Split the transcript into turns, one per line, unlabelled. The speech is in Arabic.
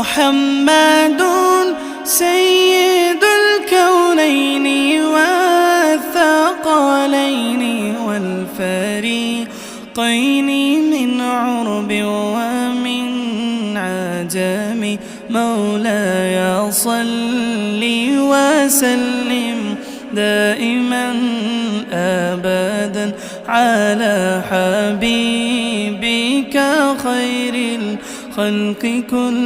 محمد سيد الكونين والثقلين والفريقين من عرب ومن عجم. مولاي صل وسلم دائما أبدا على حبيبك خير الخلق كل